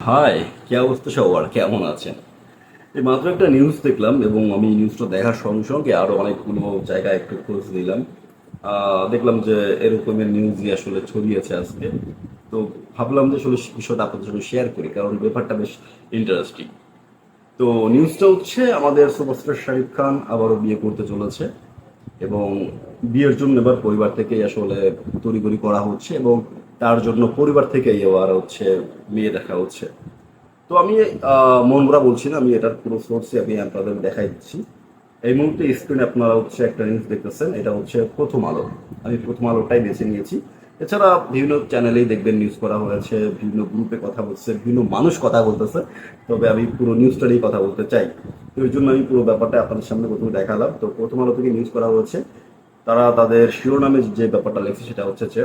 High, কি অবস্থা সবার? কেমন আছেন? এই মাত্র একটা নিউজ দেখলাম এবং আমি নিউজটা দেখার সঙ্গে সঙ্গে আরো অনেকগুলো জায়গায় একটু খোঁজ দিলাম। দেখলাম যে এরকমের নিউজই আসলে ছড়িয়েছে আজকে। তো ভাবলাম যে আসলে বিষয়টা আপনাদের সঙ্গে শেয়ার করি, কারণ ব্যাপারটা বেশ ইন্টারেস্টিং। তো নিউজটা হচ্ছে আমাদের সুপারস্টার শাকিব খান আবারও বিয়ে করতে চলেছে এবং বিয়ের জন্য এবার পরিবার থেকেই আসলে তড়িঘড়ি করা হচ্ছে এবং তার জন্য পরিবার থেকেই এবার হচ্ছে মেয়ে দেখা হচ্ছে। তো আমি মন গড়া বলছি না, আমি এটার পুরো সোর্সে আমি আপনাদের দেখাই দিচ্ছি। এই মুহূর্তে স্ক্রিনে আপনারা হচ্ছে একটা নিউজ দেখতেছেন, এটা হচ্ছে প্রথম আলো। আমি প্রথম আলোটাই বেছে নিয়েছি। এছাড়া বিভিন্ন চ্যানেলেই দেখবেন নিউজ করা হয়েছে, বিভিন্ন গ্রুপে কথা বলছে, বিভিন্ন মানুষ কথা বলতেছে। তবে আমি পুরো নিউজটা নিয়েই কথা বলতে চাই। তো এই জন্য আমি পুরো ব্যাপারটা আপনাদের সামনে প্রথমে দেখালাম। তো প্রথম আলো থেকে নিউজ করা হয়েছে, তারা তাদের শিরোনামে যে ব্যাপারটা লেখছে সেটা হচ্ছে যে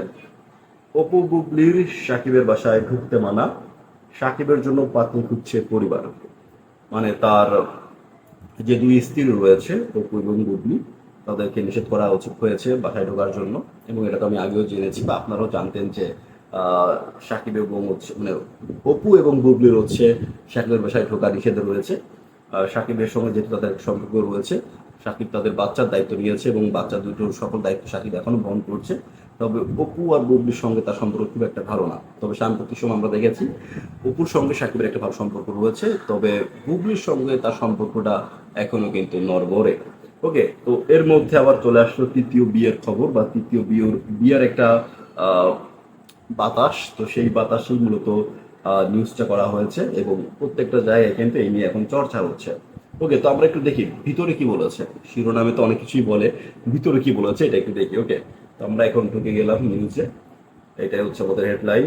অপু বুবলির সাকিবের বাসায় ঢুকতে মানা, সাকিবের জন্য পাত্রী খুঁজছে পরিবার। মানে তার যে দুই স্ত্রী রয়েছে অপু এবং বুবলি, তাদেরকে নিষেধ করা উচিত হয়েছে বাসায় ঢোকার জন্য। এবং এটা তো আমি আগেও জেনেছি বা আপনারাও জানতেন যে সাকিব এবং হচ্ছে মানে অপু এবং বুবলির হচ্ছে সাকিবের বাসায় ঢোকা নিষেধ রয়েছে। সাকিবের সঙ্গে যেহেতু তাদের সম্পর্ক রয়েছে, সাকিব তাদের বাচ্চার দায়িত্ব নিয়েছে এবং বাচ্চা দুটোর সকল দায়িত্ব সাকিব এখনো বহন করছে। তবে অপু আর বুবলির সঙ্গে তার সম্পর্ক খুব একটা ভালো না। তবে সাম্প্রতিক সময় আমরা দেখেছি অপুর সঙ্গে সাকিবের একটা ভালো সম্পর্ক রয়েছে, তবে বুবলির সঙ্গে তার সম্পর্কটা এখনো কিন্তু নড়বড়ে। ওকে, তো এর মধ্যে আবার চলে আসলো তৃতীয় বিয়ের খবর বা তৃতীয় বিয়ের একটা আহ, বাতাস। তো সেই বাতাসেই মূলত নিউজটা করা হয়েছে এবং প্রত্যেকটা জায়গায় কিন্তু এই নিয়ে এখন চর্চা হচ্ছে। ওকে, তো আমরা একটু দেখি ভিতরে কি বলেছে। শিরোনামে তো অনেক কিছুই বলে, ভিতরে কি বলেছে এটা একটু দেখি। ওকে, তো আমরা এখন ঢুকে গেলাম নিউজে। এটাই হচ্ছে আমাদের হেডলাইন।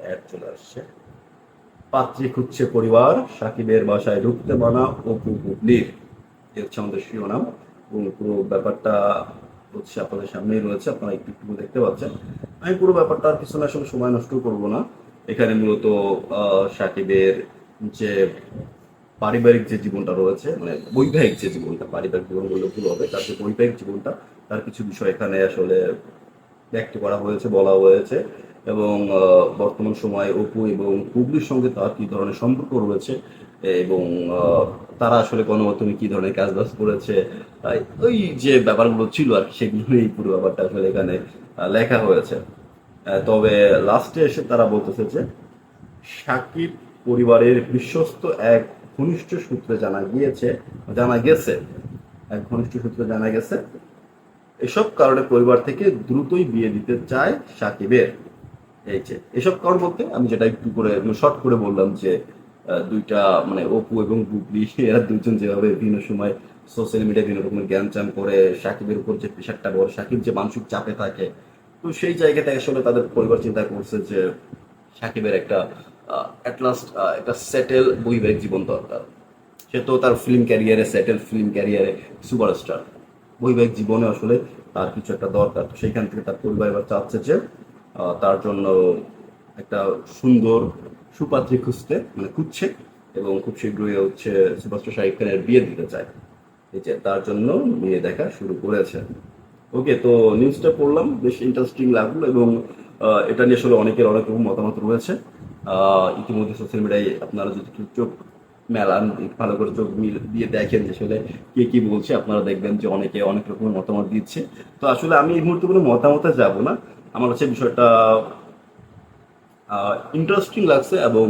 অ্যাড চলে আসছে, পাত্রী খুঁজছে পরিবার, সাকিবের বাসায় ঢুকতে মানা অপু বুবলির। এ হচ্ছে আমাদের শিরোনাম এবং পুরো ব্যাপারটা হচ্ছে আপনাদের সামনেই রয়েছে, আপনারা একটু একটু দেখতে পাচ্ছেন। আমি পুরো ব্যাপারটা আর পিছনে আসলে সময় নষ্ট করব না। এখানে মূলত সাকিবের যে পারিবারিক যে জীবনটা রয়েছে, মানে বৈবাহিক যে জীবনটা, পারিবারিক জীবন বললে ভুল হবে, তার যে বৈবাহিক জীবনটা, তার কিছু বিষয় এখানে আসলে ব্যক্ত করা হয়েছে, বলা হয়েছে। এবং বর্তমান সময়ে অপু এবং বুবলির সঙ্গে তার কি ধরনের সম্পর্ক রয়েছে এবং তারা আসলে গণমাধ্যমে কি ধরনের কাজ বাজ করেছে, ওই যে ব্যাপারগুলো ছিল আর কি, সেগুলো নিয়েই পুরো ব্যাপারটা আসলে এখানে লেখা হয়েছে। তবে লাস্টে এসে তারা বলতেছে যে সাকিব পরিবারের বিশ্বস্ত এক ঘনিষ্ঠ সূত্রে জানা গেছে, এক ঘনিষ্ঠ সূত্রে জানা গেছে এসব কারণে পরিবার থেকে দ্রুতই বিয়ে দিতে চায় সাকিবের। এই যে এসব কারণ বলতে আমি যেটা একটু করে শর্ট করে বললাম যে দুইটা মানে অপু এবং বুবলি এরা দুইজন যেভাবে বিভিন্ন সময় সোশ্যাল মিডিয়ায় বিভিন্ন রকমের জ্ঞানচান করে সাকিবের উপর যে প্রেশারটা বড়, সাকিব যে মানসিক চাপে থাকে, তো সেই জায়গাতে আসলে তাদের পরিবার চিন্তা করছে যে সাকিবের একটা অ্যাটলাস্ট একটা সেটেল বৈবাহিক জীবন দরকার। সে তো তার ফিল্ম ক্যারিয়ারে সেটেল, ফিল্ম ক্যারিয়ারে সুপারস্টার, বৈবাহিক জীবনে আসলে তার কিছু একটা দরকার। তো সেইখান থেকে তার পরিবার এবার চাচ্ছে যে তার জন্য একটা সুন্দর সুপাত্রী খুঁজছে এবং খুব শীঘ্রই হচ্ছে সুপারস্টার শাহিদ খানের বিয়ে দিতে চায়। এই যে তার জন্য বিয়ে দেখা শুরু করেছে। ওকে, তো নিউজটা পড়লাম, বেশ ইন্টারেস্টিং লাগলো এবং এটা নিয়ে আসলে অনেকের অনেক রকম মতামত রয়েছে। ইতিমধ্যে সোশ্যাল মিডিয়ায় আপনারা যদি একটু চোখ মেলান, একটু ভালো করে চোখ দিয়ে দেখেন যে আসলে কে কি বলছে, আপনারা দেখবেন যে অনেকে অনেক রকমের মতামত দিচ্ছে। তো আসলে আমি এই মুহূর্তে কোনো মতামতে যাব না, আমার হচ্ছে বিষয়টা ইন্টারেস্টিং লাগছে এবং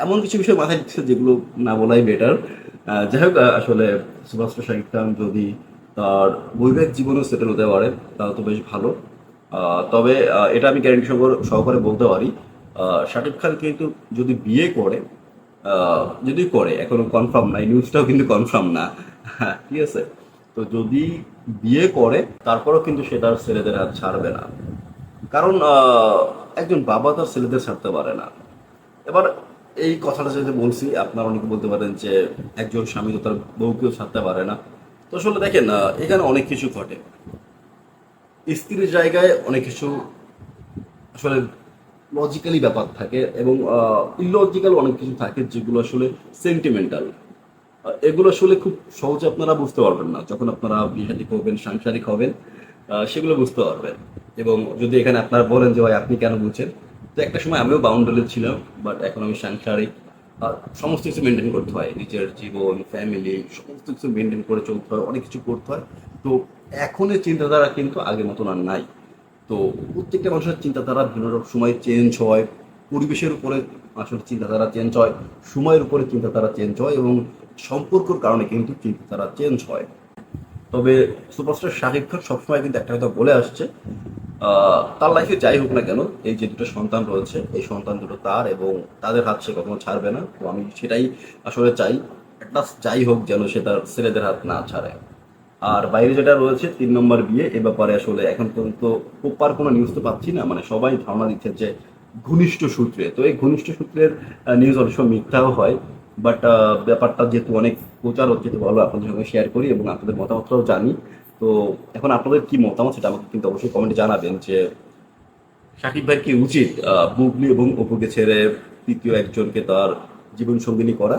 এমন কিছু বিষয় মাথায় দিচ্ছে যেগুলো না বলাই বেটার। যাই হোক, আসলে সুভাষ শাকিব খান যদি তার বৈবাহিক জীবনেও সেটেল হতে পারে তাহলে তো বেশ ভালো। তবে এটা আমি গ্যারান্টি সহকারে বলতে পারি, শাকিব খান কিন্তু যদি বিয়ে করে, যদি করে এখনো কনফার্ম না, এই নিউজটাও কিন্তু কনফার্ম না। হ্যাঁ, ঠিক আছে। তো যদি বিয়ে করে তারপরেও কিন্তু সে তার ছেলেদের হাত ছাড়বে না, কারণ একজন বাবা তার ছেলেদের ছাড়তে পারে না। এবার এই কথাটা যদি বলছি, আপনারা অনেকে বলতে পারেন যে একজন স্বামী তো তার বউকেও ছাড়তে পারে না। তো আসলে দেখেন, এখানে অনেক কিছু ঘটে, স্ত্রীর জায়গায় অনেক কিছু আসলে লজিক্যালি ব্যাপার থাকে এবং ইলজিক্যাল অনেক কিছু থাকে যেগুলো আসলে সেন্টিমেন্টাল। এগুলো আসলে খুব সহজে আপনারা বুঝতে পারবেন না যখন আপনারা বিয়ে করবেন, সাংসারিক হবেন, সেগুলো বুঝতে পারবেন। এবং যদি এখানে আপনারা বলেন যে ভাই আপনি কেন বুঝছেন, তো একটা সময় আমিও বাউন্ডারি ছিলাম, বাট এখন আমি সাংসারিক। আর সমস্ত কিছু মেনটেন করতে হয়, নিজের জীবন, ফ্যামিলি, সমস্ত কিছু মেনটেন করে চলতে হয়, অনেক কিছু করতে হয়। তো এখনের চিন্তাধারা কিন্তু আগের মতন আর নাই। তো প্রত্যেকটা মানুষের চিন্তাধারা বিভিন্ন রকম সময় চেঞ্জ হয়, পরিবেশের উপরে আসলে চিন্তাধারা চেঞ্জ হয়, সময়ের উপরে চিন্তাধারা চেঞ্জ হয়, এবং সম্পর্কর কারণে কিন্তু চিন্তাধারা চেঞ্জ হয়। তবে সুপারস্টার শাকিব খান সবসময় কিন্তু একটা কথা বলে আসছে, তার লাইফে যাই হোক না কেন, এই যে দুটো সন্তান রয়েছে, এই সন্তান দুটো তার, এবং তাদের হাত সে কখনো ছাড়বে না। তো আমি সেটাই আসলে চাই, একটা যাই হোক যেন সে তার ছেলেদের হাত না ছাড়ে। আর বাইরে যেটা রয়েছে 3 নম্বর বিয়ে, এ ব্যাপারে আসলে এখন পর্যন্ত প্রপার কোনো নিউজ তো পাচ্ছি না। মানে সবাই ধারণা দিচ্ছে যে ঘনিষ্ঠ সূত্রে, তো এই ঘনিষ্ঠ সূত্রের নিউজ অনেক সময় মিথ্যাও হয়। বাট ব্যাপারটা যেহেতু অনেক প্রচার হচ্ছে, তো ভালো আপনাদের সঙ্গে শেয়ার করি এবং আপনাদের মতামতটাও জানি। তো এখন আপনাদের কি মতামত সেটা আমাকে কিন্তু অবশ্যই কমেন্টে জানাবেন যে শাকিব ভাইয়ের কি উচিত বুবলি এবং অপুকে ছেড়ে তৃতীয় একজনকে তার জীবন সঙ্গিনী করা,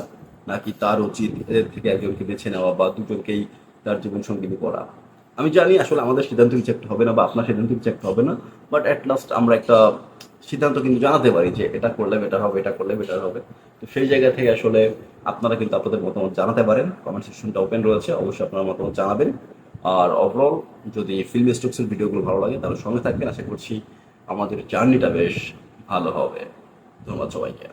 নাকি তার উচিত এদের থেকে একজনকে বেছে নেওয়া বা দুজনকেই তার জীবন সঙ্গিনী করা। আমি জানি আসলে আমাদের সিদ্ধান্ত কিছু একটা হবে না, বা আপনার সিদ্ধান্ত কিছু একটা হবে না, বাট অ্যাট লাস্ট আমরা একটা সিদ্ধান্ত কিন্তু জানাতে পারি যে এটা করলে বেটার হবে, এটা করলে বেটার হবে। তো সেই জায়গা থেকে আসলে আপনারা কিন্তু আপনাদের মতামত জানাতে পারেন, কমেন্ট সেকশনটা ওপেন রয়েছে, অবশ্যই আপনারা মতামত জানাবেন। আর ওভারঅল যদি ফিল্ম স্টকসের ভিডিওগুলো ভালো লাগে তাহলে সঙ্গে থাকবেন, আশা করছি আমাদের জার্নিটা বেশ ভালো হবে। ধন্যবাদ সবাইকে।